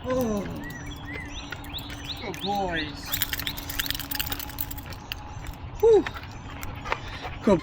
Oh, good boys. Whew. Good.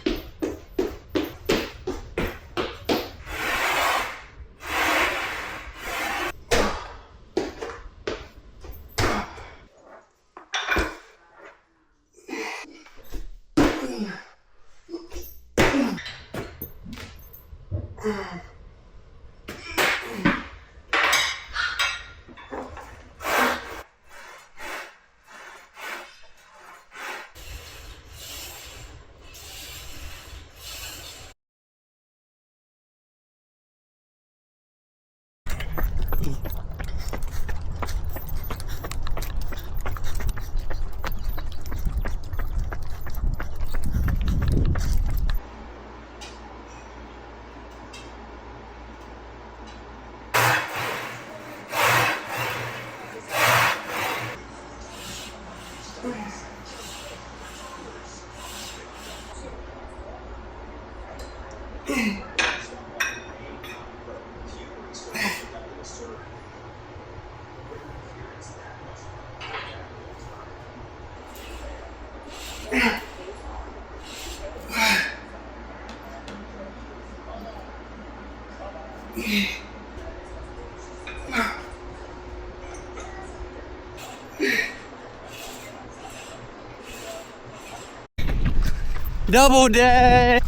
Double day.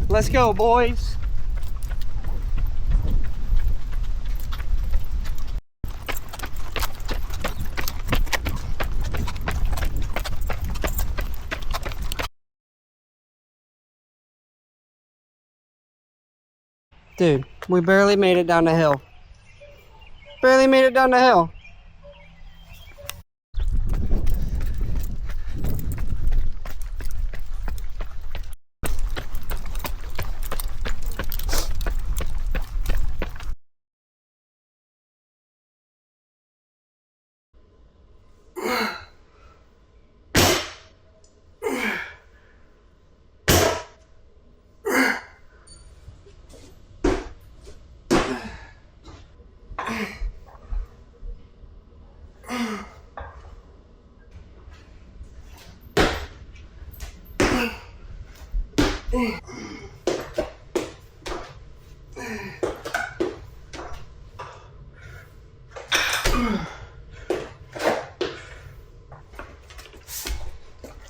Let's go, boys. Dude, we barely made it down the hill. Barely made it down the hill.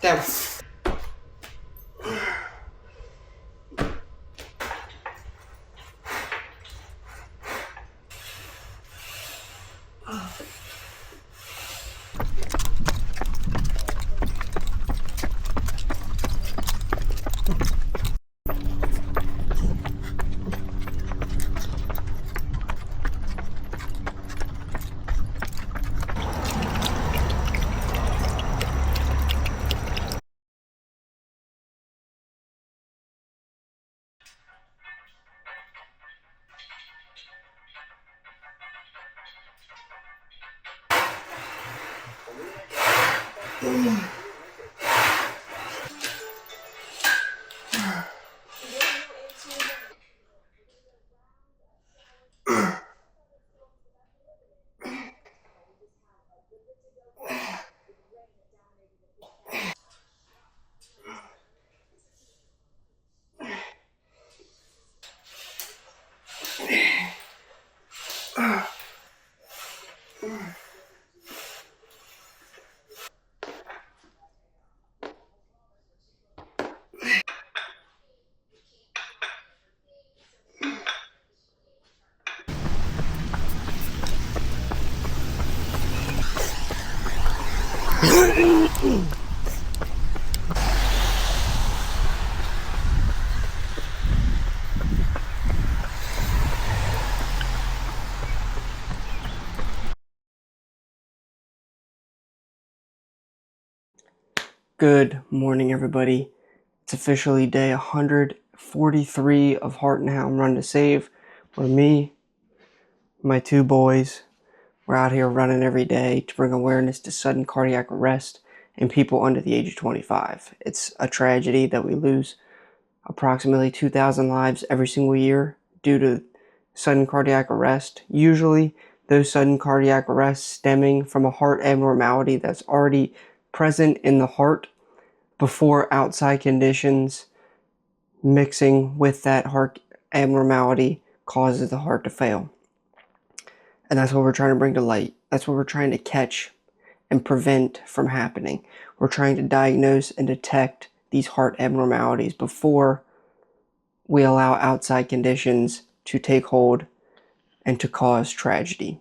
Down. Good morning, everybody. It's officially day 143 of Heart and Hound Run to Save, where me, my two boys, we're out here running every day to bring awareness to sudden cardiac arrest in people under the age of 25. It's a tragedy that we lose approximately 2,000 lives every single year due to sudden cardiac arrest. Usually, those sudden cardiac arrests stemming from a heart abnormality that's already present in the heart before outside conditions mixing with that heart abnormality causes the heart to fail. And that's what we're trying to bring to light. That's what we're trying to catch and prevent from happening. We're trying to diagnose and detect these heart abnormalities before we allow outside conditions to take hold and to cause tragedy.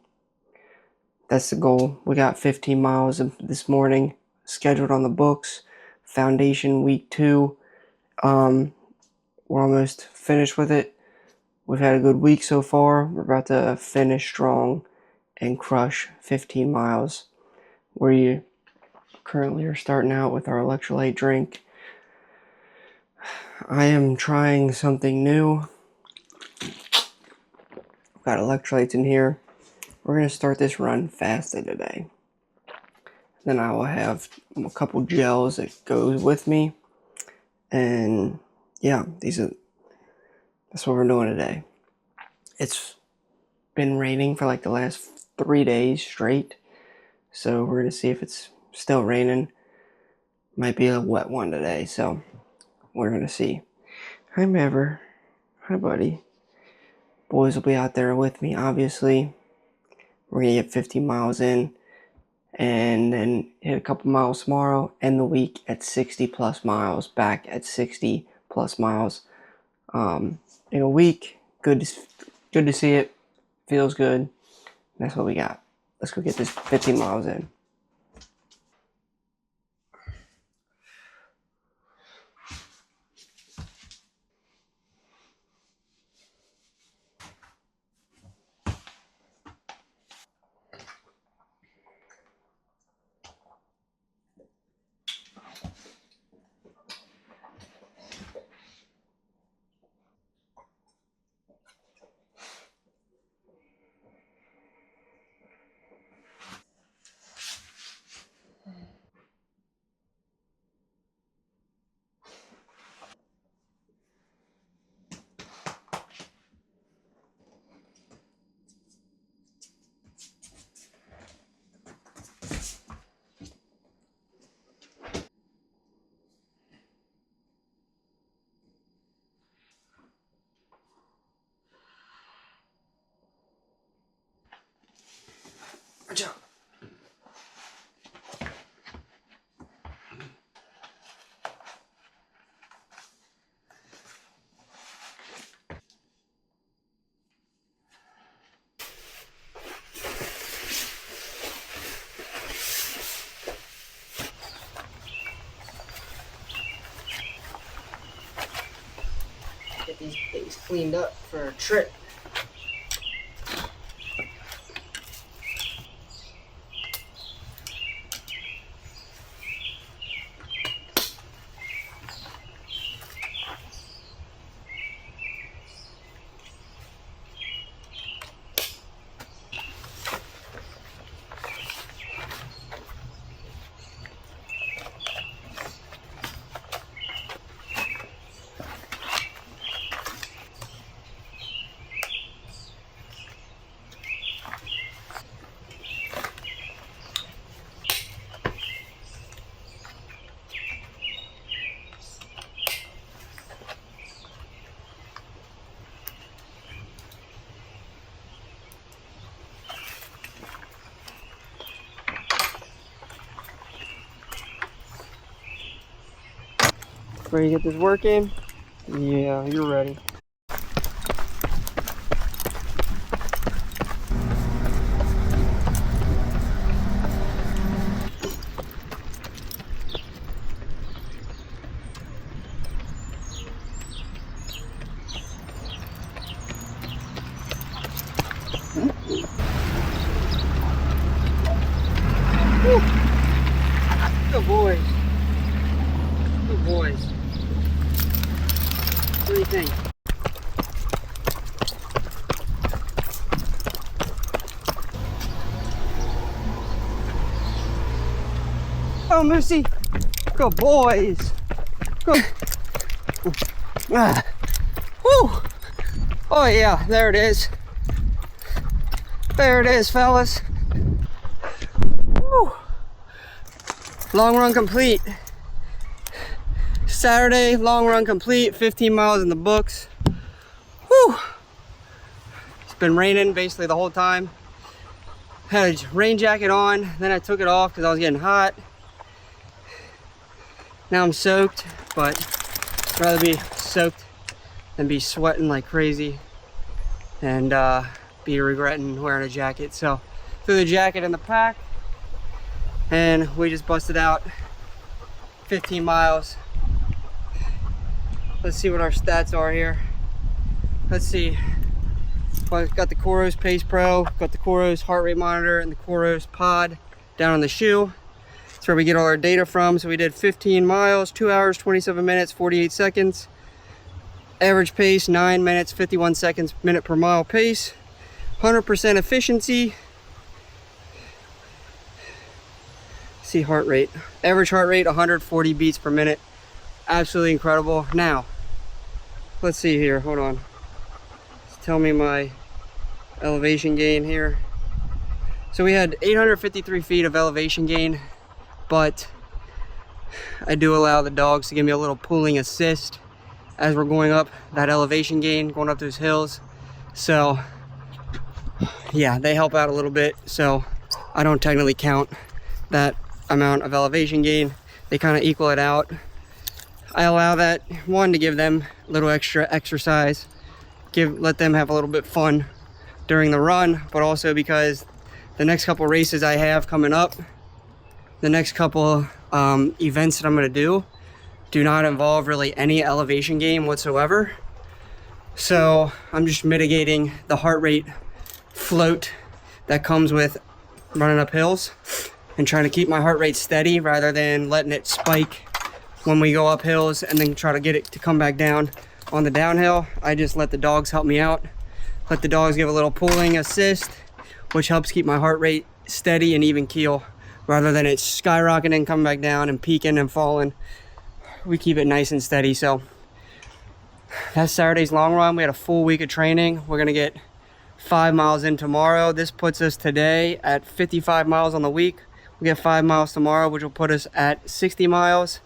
That's the goal. We got 15 miles this morning scheduled on the books. Foundation week 2. We're almost finished with it. We've had a good week so far. We're about to finish strong and crush 15 miles. We currently are starting out with our electrolyte drink. I am trying something new. I've got electrolytes in here. We're going to start this run fasted today. Then I will have a couple gels that goes with me. And yeah, that's what we're doing today. It's been raining for like the last 3 days straight. So we're going to see if it's still raining. Might be a wet one today, so we're going to see. Hi, Maverick. Hi, buddy. Boys will be out there with me, obviously. We're going to get 50 miles in and then hit a couple miles tomorrow, end the week at 60 plus miles, back at 60 plus miles in a week. Good to see it. Feels good. That's what we got. Let's go get this 50 miles in. Watch out. Get these things cleaned up for a trip. Ready to get this work in? Yeah, you're ready. Woo. Good boys. Good boys. What do you think? Oh, Moosey. Good boys. Good. Woo. Oh, yeah, there it is. There it is, fellas. Woo. Long run complete. Saturday, long run complete, 15 miles in the books. Whew. It's been raining basically the whole time. Had a rain jacket on, then I took it off because I was getting hot. Now I'm soaked, but I'd rather be soaked than be sweating like crazy and be regretting wearing a jacket. So threw the jacket in the pack and we just busted out 15 miles. Let's see what our stats are here. Let's see. Well, got the Coros Pace Pro, got the Coros heart rate monitor and the Coros pod down on the shoe. That's where we get all our data from. So we did 15 miles, 2 hours, 27 minutes, 48 seconds. Average pace, 9 minutes, 51 seconds, minute per mile pace. 100% efficiency. See heart rate. Average heart rate, 140 beats per minute. Absolutely incredible. Now, let's see here, hold on. Tell me my elevation gain here. So we had 853 feet of elevation gain, but I do allow the dogs to give me a little pulling assist as we're going up that elevation gain, going up those hills. So yeah, they help out a little bit. So I don't technically count that amount of elevation gain. They kind of equal it out. I allow that, one, to give them a little extra exercise, let them have a little bit fun during the run, but also because the next couple races I have coming up, the next couple events that I'm going to do not involve really any elevation gain whatsoever. So I'm just mitigating the heart rate float that comes with running up hills and trying to keep my heart rate steady rather than letting it spike when we go up hills and then try to get it to come back down on the downhill. I just let the dogs help me out. Let the dogs give a little pulling assist, which helps keep my heart rate steady and even keel rather than it skyrocketing, coming back down and peaking and falling. We keep it nice and steady. So that's Saturday's long run. We had a full week of training. We're gonna get 5 miles in tomorrow. This puts us today at 55 miles on the week. We get 5 miles tomorrow, which will put us at 60 miles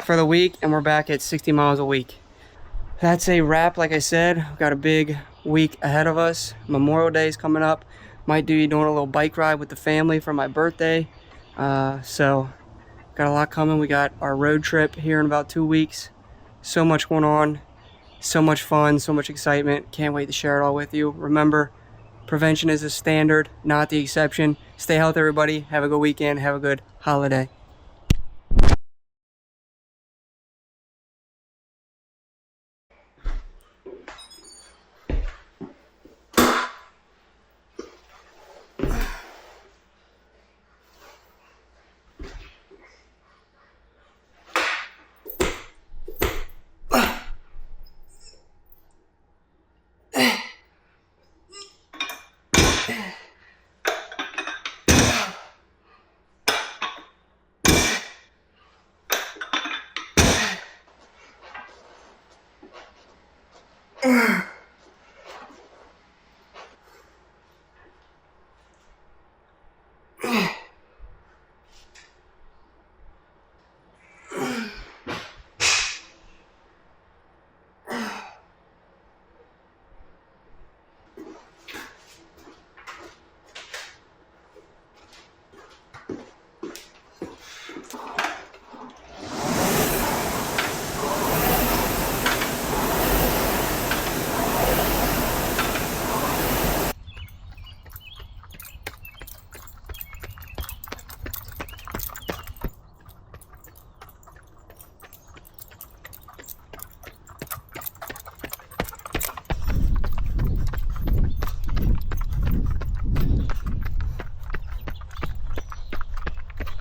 for the week, and we're back at 60 miles a week. That's a wrap. Like I said, we've got a big week ahead of us. Memorial Day is coming up. Might be doing a little bike ride with the family for my birthday. So got a lot coming. We got our road trip here in about 2 weeks. So much going on, so much fun, so much excitement. Can't wait to share it all with you. Remember, prevention is the standard, not the exception. Stay healthy, everybody. Have a good weekend. Have a good holiday.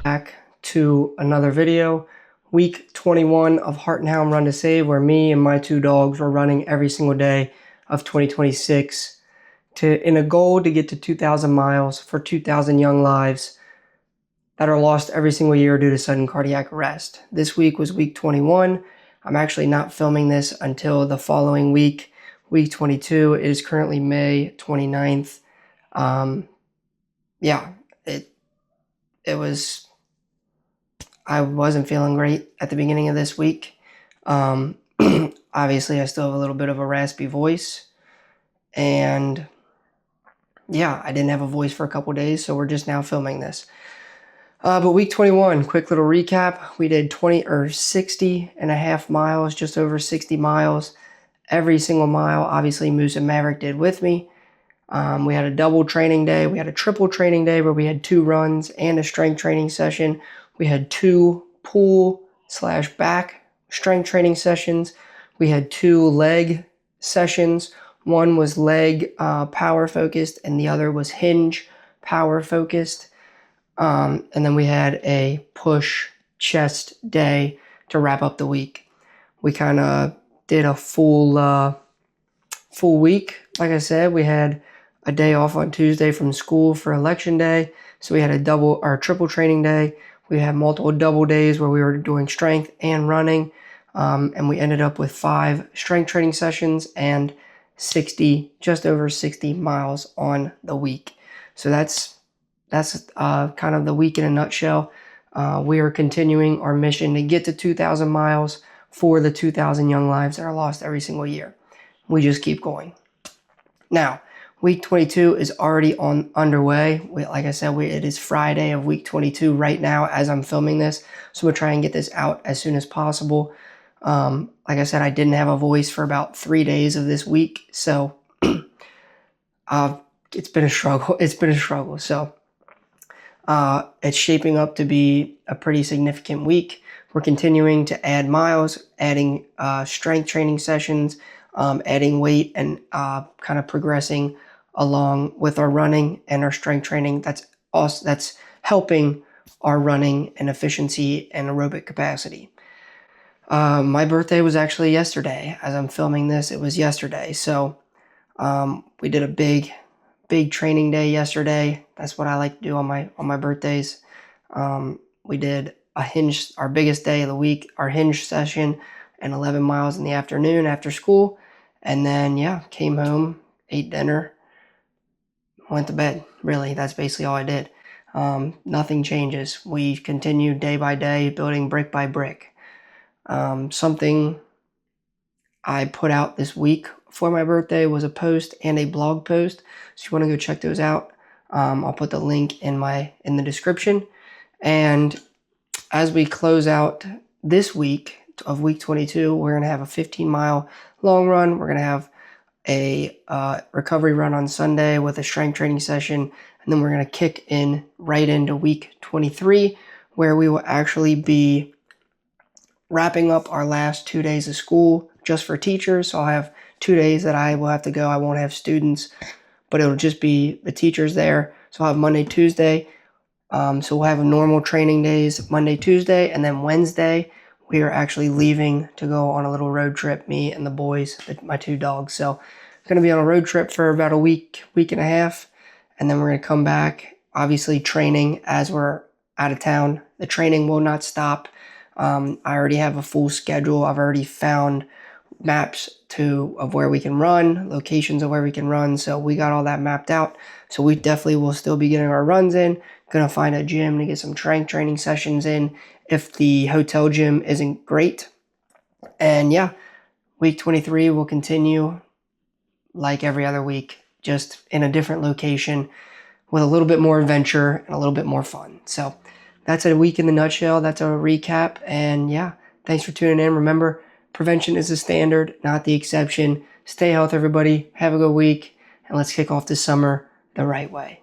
Back to another video. Week 21 of Heart and Hound Run to Save, where me and my 2 dogs were running every single day of 2026 in a goal to get to 2,000 miles for 2,000 young lives that are lost every single year due to sudden cardiac arrest. This week was week 21. I'm actually not filming this until the following week, week 22. It is currently May 29th. Yeah, it was, I wasn't feeling great at the beginning of this week. Obviously, I still have a little bit of a raspy voice. And yeah, I didn't have a voice for a couple days, so we're just now filming this. But week 21, quick little recap. We did 60.5 miles, just over 60 miles. Every single mile, obviously, Moose and Maverick did with me. We had a double training day. We had a triple training day where we had 2 runs and a strength training session. We had 2 pull/back strength training sessions. We had 2 leg sessions. One was leg power focused and the other was hinge power focused. And then we had a push chest day to wrap up the week. We kind of did a full week. Like I said, we had a day off on Tuesday from school for election day. So we had a double or triple training day. We had multiple double days where we were doing strength and running. And we ended up with 5 strength training sessions and just over 60 miles on the week. So that's kind of the week in a nutshell. We are continuing our mission to get to 2,000 miles for the 2,000 young lives that are lost every single year. We just keep going. Now, week 22 is already underway. Like I said, it is Friday of week 22 right now as I'm filming this. So we'll try and get this out as soon as possible. Like I said, I didn't have a voice for about 3 days of this week. So it's been a struggle. It's been a struggle. So it's shaping up to be a pretty significant week. We're continuing to add miles, adding strength training sessions, adding weight, and kind of progressing along with our running and our strength training. That's helping our running and efficiency and aerobic capacity. My birthday was actually yesterday. As I'm filming this, it was yesterday. So we did a big training day yesterday. That's what I like to do on my birthdays. We did our biggest day of the week, our hinge session, and 11 miles in the afternoon after school. And then, came home, ate dinner, went to bed. Really, that's basically all I did. Nothing changes. We continue day by day, building brick by brick. Something I put out this week for my birthday was a post and a blog post. So if you want to go check those out, I'll put the link in the description. And as we close out this week of week 22, we're going to have a 15-mile long run. We're going to have a recovery run on Sunday with a strength training session. And then we're going to kick right into week 23, where we will actually be wrapping up our last 2 days of school just for teachers. So I'll have 2 days that I will have to go. I won't have students, but it'll just be the teachers there. So I'll have Monday, Tuesday. So we'll have normal training days, Monday, Tuesday, and then Wednesday, we are actually leaving to go on a little road trip, me and the boys, my 2 dogs. So I'm going to be on a road trip for about a week and a half, and then we're going to come back, obviously training as we're out of town. The training will not stop. I already have a full schedule. I've already found maps of where we can run, locations of where we can run. So we got all that mapped out. So we definitely will still be getting our runs in. Gonna find a gym to get some strength training sessions in if the hotel gym isn't great. And week 23 will continue like every other week, just in a different location with a little bit more adventure and a little bit more fun. So that's a week in the nutshell. That's a recap. And thanks for tuning in. Remember, prevention is the standard, not the exception. Stay healthy, everybody. Have a good week. And let's kick off this summer the right way.